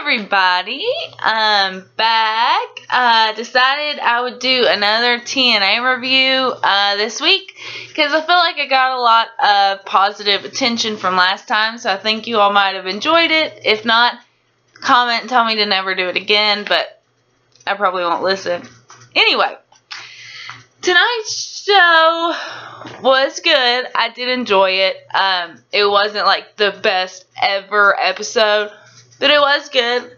everybody, I'm back. Decided I would do another TNA review this week because I feel like I got a lot of positive attention from last time, so I think you all might have enjoyed it. If not, comment and tell me to never do it again, but I probably won't listen. Anyway, tonight's show was good. I did enjoy it. It wasn't like the best ever episode, but it was good.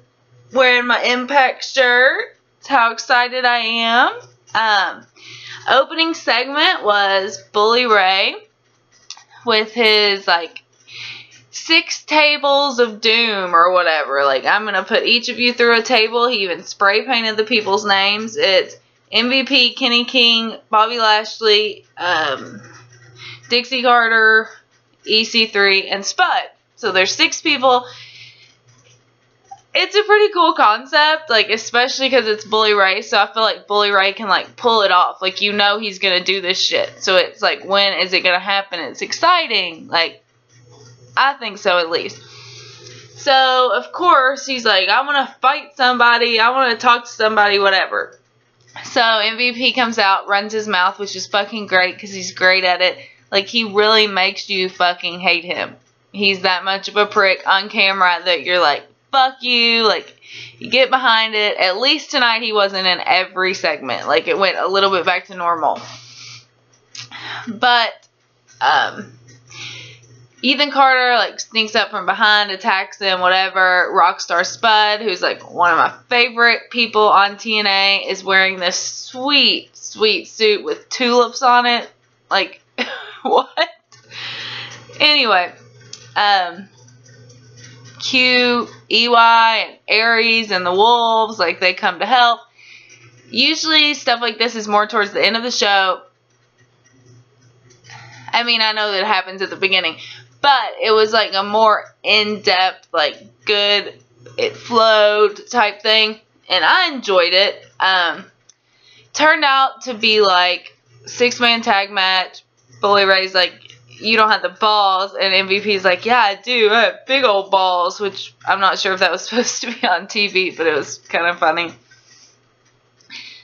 Wearing my Impact shirt. That's how excited I am. Opening segment was Bully Ray with his, like, 6 tables of doom or whatever. Like, I'm going to put each of you through a table. He even spray painted the people's names. It's MVP, Kenny King, Bobby Lashley, Dixie Carter, EC3, and Spud. So there's 6 people. It's a pretty cool concept, like, especially because it's Bully Ray, so I feel like Bully Ray can, like, pull it off. Like, you know he's gonna do this shit. So it's like, when is it gonna happen? It's exciting. Like, I think so, at least. So, of course, he's like, I want to fight somebody, I want to talk to somebody, whatever. So, MVP comes out, runs his mouth, which is fucking great, because he's great at it. Like, he really makes you fucking hate him. He's that much of a prick on camera that you're like, fuck you, like, you get behind it. At least tonight he wasn't in every segment. Like, it went a little bit back to normal. But, Ethan Carter, like, sneaks up from behind, attacks him, whatever. Rockstar Spud, who's, like, one of my favorite people on TNA, is wearing this sweet, sweet suit with tulips on it. Like, what? Anyway, Q, EY, and Aries, and the Wolves, like, they come to help. Usually, stuff like this is more towards the end of the show. I mean, I know that it happens at the beginning, but it was, like, a more in-depth, like, good, it flowed type thing, and I enjoyed it. Turned out to be, like, 6-man tag match. Bully Ray's like, you don't have the balls, and MVP's like, yeah, I do, I have big old balls, which I'm not sure if that was supposed to be on TV, but it was kind of funny.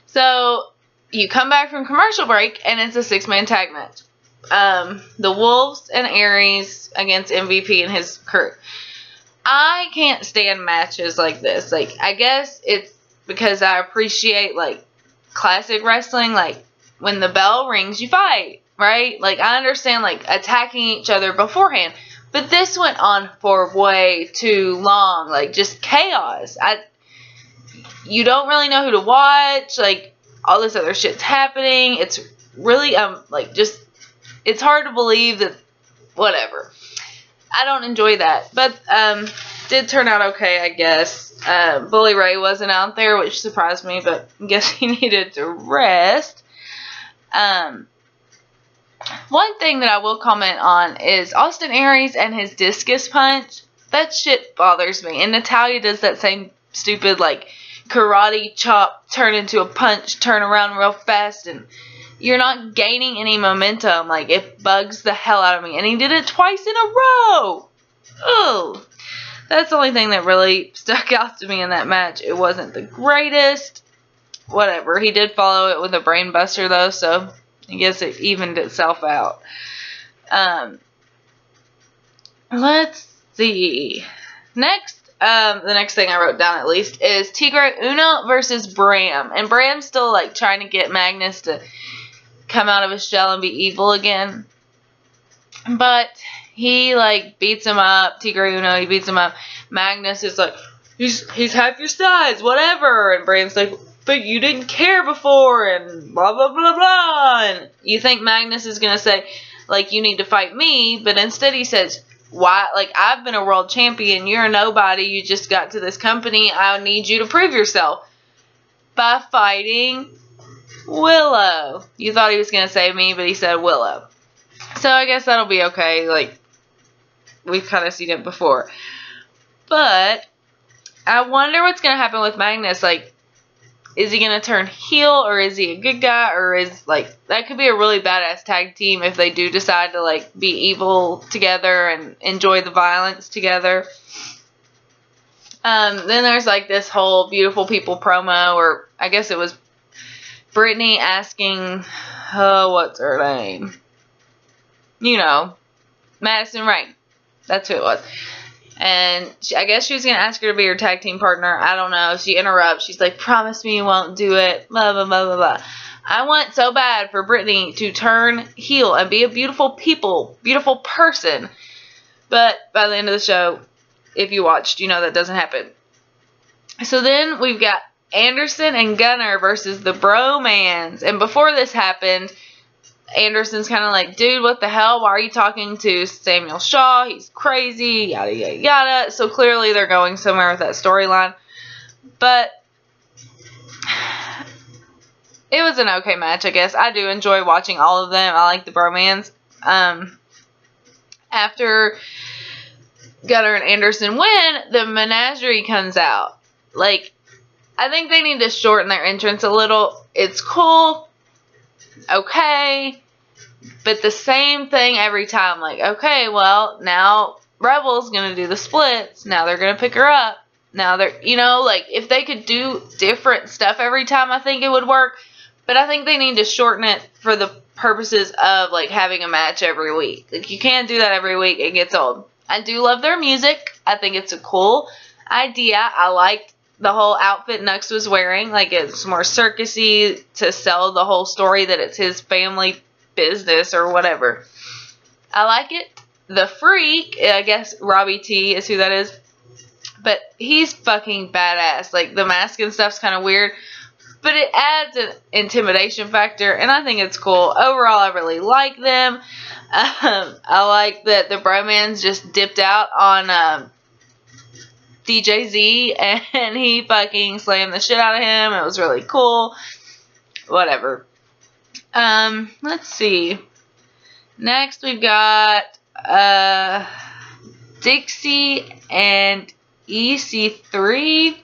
So, you come back from commercial break, and it's a 6-man tag match. The Wolves and Aries against MVP and his crew. I can't stand matches like this. Like, I guess it's because I appreciate, like, classic wrestling, like, when the bell rings, you fight. Right? Like, I understand, like, attacking each other beforehand. But this went on for way too long. Like, just chaos. You don't really know who to watch. Like, all this other shit's happening. It's really, like, just, it's hard to believe that, whatever. I don't enjoy that. But, did turn out okay, I guess. Bully Ray wasn't out there, which surprised me, but I guess he needed to rest. One thing that I will comment on is Austin Aries and his discus punch. That shit bothers me. And Natalya does that same stupid, like, karate chop, turn into a punch, turn around real fast, and you're not gaining any momentum. Like, it bugs the hell out of me. And he did it twice in a row. Ugh. That's the only thing that really stuck out to me in that match. It wasn't the greatest. Whatever. He did follow it with a brain buster, though, so I guess it evened itself out. Let's see. Next, the next thing I wrote down at least is Tigre Uno versus Bram. And Bram's still, like, trying to get Magnus to come out of his shell and be evil again. But he, like, beats him up. Tigre Uno, he beats him up. Magnus is like, he's half your size, whatever. And Bram's like, but you didn't care before, and blah, blah, blah, blah. And you think Magnus is going to say, like, you need to fight me, but instead he says, why, like, I've been a world champion, you're a nobody, you just got to this company, I need you to prove yourself. By fighting Willow. You thought he was going to say me, but he said Willow. So I guess that'll be okay, like, we've kind of seen it before. But I wonder what's going to happen with Magnus, like, is he going to turn heel, or is he a good guy, or is, like, that could be a really badass tag team if they do decide to, like, be evil together and enjoy the violence together. Then there's like this whole Beautiful People promo, or I guess it was Brittany asking, what's her name? You know, Madison Rayne. That's who it was. And I guess she was going to ask her to be her tag team partner. I don't know. She interrupts. She's like, promise me you won't do it. Blah, blah, blah, blah, blah. I want so bad for Brittany to turn heel and be a beautiful person. But by the end of the show, if you watched, you know that doesn't happen. So then we've got Anderson and Gunner versus the Bromans. And before this happened, Anderson's kind of like, dude, what the hell? Why are you talking to Samuel Shaw? He's crazy, yada, yada, yada. So clearly they're going somewhere with that storyline. But it was an okay match, I guess. I do enjoy watching all of them. I like the Bromans. After Gunner and Anderson win, the Menagerie comes out. Like, I think they need to shorten their entrance a little. It's cool. Okay. But the same thing every time. Like, okay, well, now Rebel's going to do the splits. Now they're going to pick her up. Now they're, you know, like, if they could do different stuff every time, I think it would work. But I think they need to shorten it for the purposes of, like, having a match every week. Like, you can't do that every week. It gets old. I do love their music. I think it's a cool idea. I liked the whole outfit Nux was wearing. Like, it's more circusy to sell the whole story that it's his family business or whatever. I like it. The Freak, I guess Robbie T is who that is. But he's fucking badass. Like, the mask and stuff's kind of weird. But it adds an intimidation factor, and I think it's cool. Overall, I really like them. I like that the Bromans just dipped out on DJ Z, and he fucking slammed the shit out of him. It was really cool. Whatever. Let's see. Next, we've got Dixie and EC3.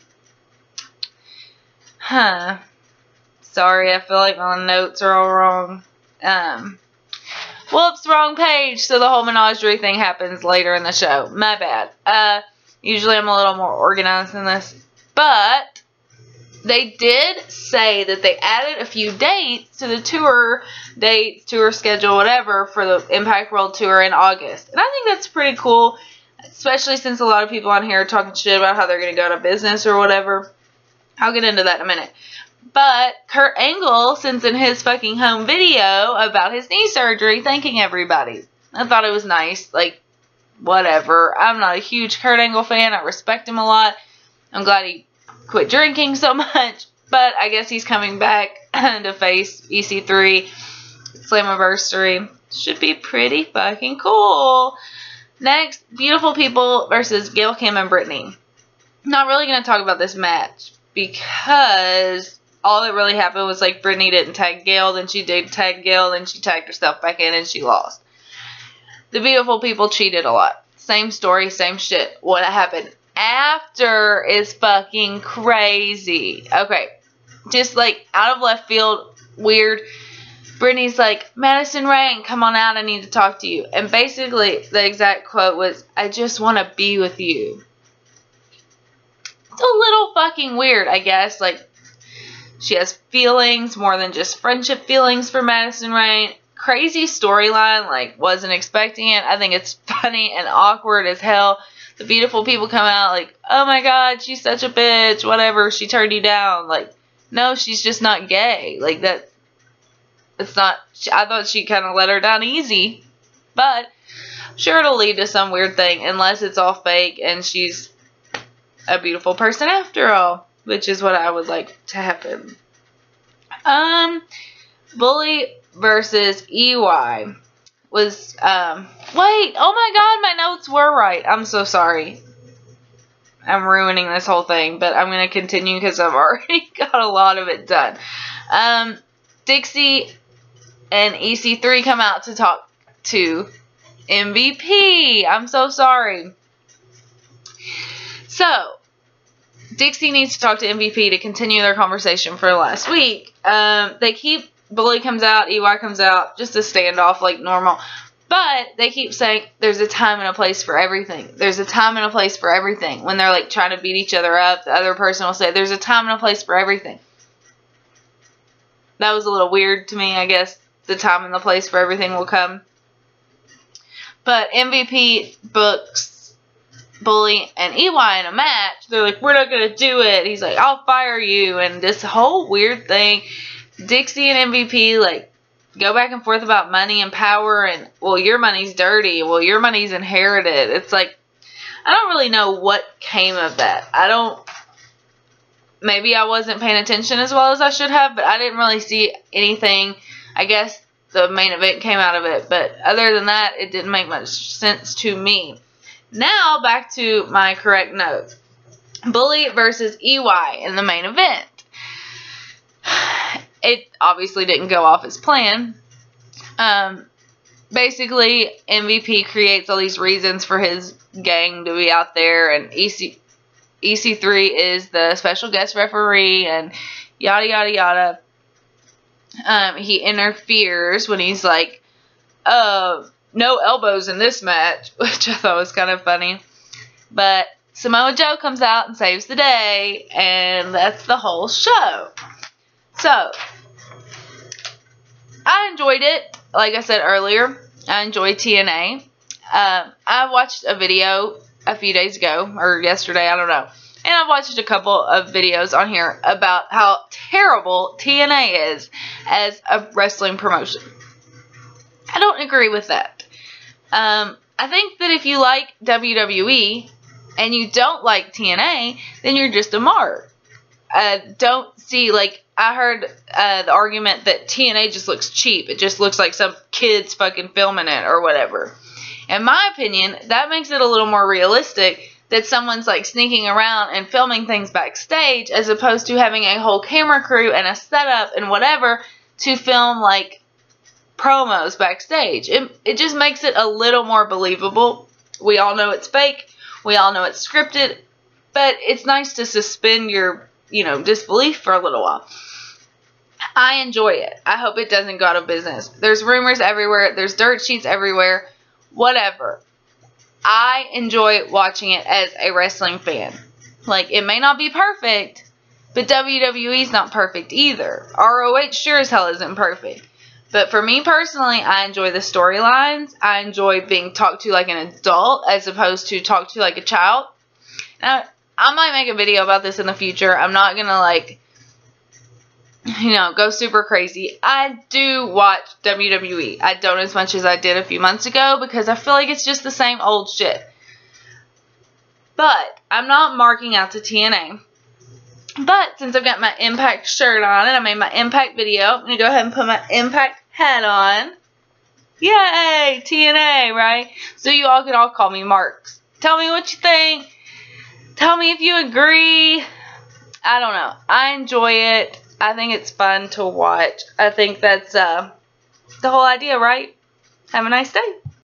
Sorry, I feel like my notes are all wrong. Whoops, wrong page. So the whole menagerie thing happens later in the show. My bad. Usually I'm a little more organized than this. But they did say that they added a few dates to the tour schedule, whatever, for the Impact World Tour in August. And I think that's pretty cool, especially since a lot of people on here are talking shit about how they're going to go out of business or whatever. I'll get into that in a minute. But Kurt Angle sends in his fucking home video about his knee surgery, thanking everybody. I thought it was nice. Like, whatever. I'm not a huge Kurt Angle fan. I respect him a lot. I'm glad he quit drinking so much. But I guess he's coming back to face EC3 Slammiversary. Should be pretty fucking cool. Next, Beautiful People versus Gail, Kim, and Brittany. I'm not really going to talk about this match because all that really happened was, like, Brittany didn't tag Gail, then she did tag Gail, then she tagged herself back in and she lost. The Beautiful People cheated a lot. Same story, same shit. What happened after is fucking crazy. Okay. Just, like, out of left field, weird. Brittany's like, Madison Rayne, come on out, I need to talk to you. And basically, the exact quote was, I just want to be with you. It's a little fucking weird, I guess. Like, she has feelings, more than just friendship feelings for Madison Rayne. Crazy storyline, like, wasn't expecting it. I think it's funny and awkward as hell. The Beautiful People come out like, oh my god, she's such a bitch, whatever, she turned you down. Like, no, she's just not gay. Like, that, it's not, I thought she kind of let her down easy. But, I'm sure it'll lead to some weird thing, unless it's all fake and she's a beautiful person after all. Which is what I would like to happen. Bully versus EY was, wait, oh my god, my notes were right. I'm so sorry. I'm ruining this whole thing, but I'm going to continue because I've already got a lot of it done. Dixie and EC3 come out to talk to MVP. I'm so sorry. So, Dixie needs to talk to MVP to continue their conversation for last week. Bully comes out, EY comes out, just a standoff like normal. But they keep saying there's a time and a place for everything. There's a time and a place for everything. When they're like trying to beat each other up, the other person will say there's a time and a place for everything. That was a little weird to me, I guess. The time and the place for everything will come. But MVP books Bully and EY in a match. They're like, we're not going to do it. He's like, I'll fire you. And this whole weird thing. Dixie and MVP, like, go back and forth about money and power. And, well, your money's dirty. Well, your money's inherited. It's like, I don't really know what came of that. Maybe I wasn't paying attention as well as I should have. But I didn't really see anything. I guess the main event came out of it. But other than that, it didn't make much sense to me. Now, back to my correct notes. Bully versus EY in the main event. It obviously didn't go off as planned. Basically, MVP creates all these reasons for his gang to be out there, and EC3 is the special guest referee, and yada, yada, yada. He interferes when he's like, no elbows in this match, which I thought was kind of funny. But Samoa Joe comes out and saves the day, and that's the whole show. So, I enjoyed it. Like I said earlier, I enjoyed TNA. I watched a video a few days ago, or yesterday, I don't know. And I watched a couple of videos on here about how terrible TNA is as a wrestling promotion. I don't agree with that. I think that if you like WWE and you don't like TNA, then you're just a mark. Don't see, like, I heard the argument that TNA just looks cheap. It just looks like some kids fucking filming it or whatever. In my opinion, that makes it a little more realistic that someone's, like, sneaking around and filming things backstage as opposed to having a whole camera crew and a setup and whatever to film, like, promos backstage. It just makes it a little more believable. We all know it's fake. We all know it's scripted. But it's nice to suspend your, disbelief for a little while. I enjoy it. I hope it doesn't go out of business. There's rumors everywhere. There's dirt sheets everywhere. Whatever. I enjoy watching it as a wrestling fan. Like, it may not be perfect, but WWE's not perfect either. ROH sure as hell isn't perfect. But for me personally, I enjoy the storylines. I enjoy being talked to like an adult as opposed to talked to like a child. Now, I might make a video about this in the future. I'm not going to go super crazy. I do watch WWE. I don't as much as I did a few months ago because I feel like it's just the same old shit. But I'm not marking out to TNA. But since I've got my Impact shirt on and I made my Impact video, I'm going to go ahead and put my Impact hat on. Yay! TNA, right? So you all can all call me Marks. Tell me what you think. Tell me if you agree. I don't know. I enjoy it. I think it's fun to watch. I think that's the whole idea, right? Have a nice day.